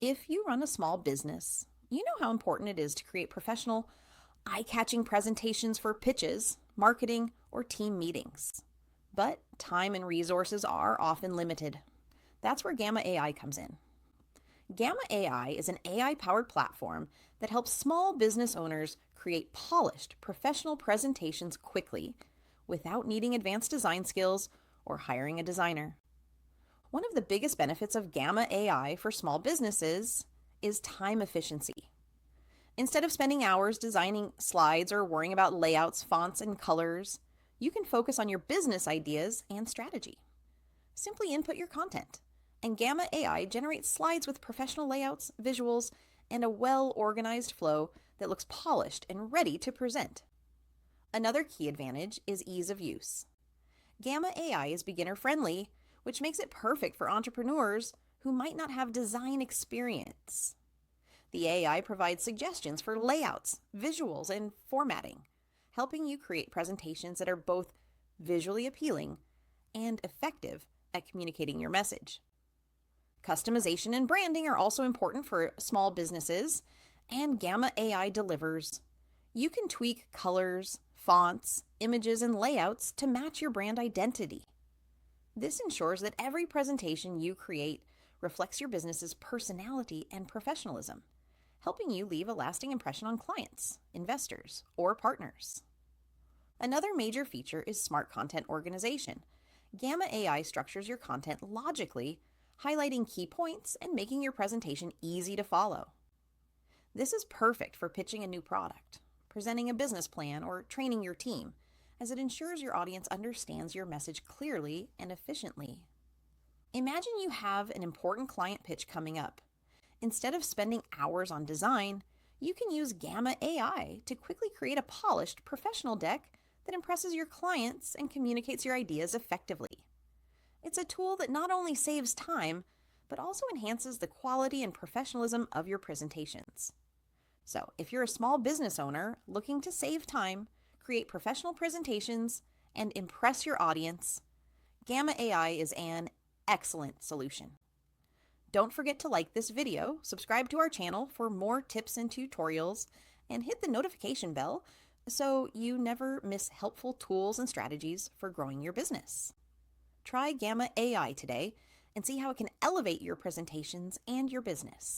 If you run a small business, you know how important it is to create professional, eye catching presentations for pitches, marketing, or team meetings. But time and resources are often limited. That's where Gamma AI comes in. Gamma AI is an AI powered platform that helps small business owners create polished, professional presentations quickly without needing advanced design skills or hiring a designer. One of the biggest benefits of Gamma AI for small businesses is time efficiency. Instead of spending hours designing slides or worrying about layouts, fonts, and colors, you can focus on your business ideas and strategy. Simply input your content, and Gamma AI generates slides with professional layouts, visuals, and a well organized flow that looks polished and ready to present. Another key advantage is ease of use. Gamma AI is beginner friendly, which makes it perfect for entrepreneurs who might not have design experience. The AI provides suggestions for layouts, visuals, and formatting, helping you create presentations that are both visually appealing and effective at communicating your message. Customization and branding are also important for small businesses, and Gamma AI delivers. You can tweak colors, fonts, images, and layouts to match your brand identity. This ensures that every presentation you create reflects your business's personality and professionalism, helping you leave a lasting impression on clients, investors, or partners. Another major feature is smart content organization. Gamma AI structures your content logically, highlighting key points and making your presentation easy to follow. This is perfect for pitching a new product, presenting a business plan, or training your team, as it ensures your audience understands your message clearly and efficiently. Imagine you have an important client pitch coming up. Instead of spending hours on design, you can use Gamma AI to quickly create a polished, professional deck that impresses your clients and communicates your ideas effectively. It's a tool that not only saves time, but also enhances the quality and professionalism of your presentations. So, if you're a small business owner looking to save time, create professional presentations, and impress your audience, Gamma AI is an excellent solution. Don't forget to like this video, subscribe to our channel for more tips and tutorials, and hit the notification bell so you never miss helpful tools and strategies for growing your business. Try Gamma AI today and see how it can elevate your presentations and your business.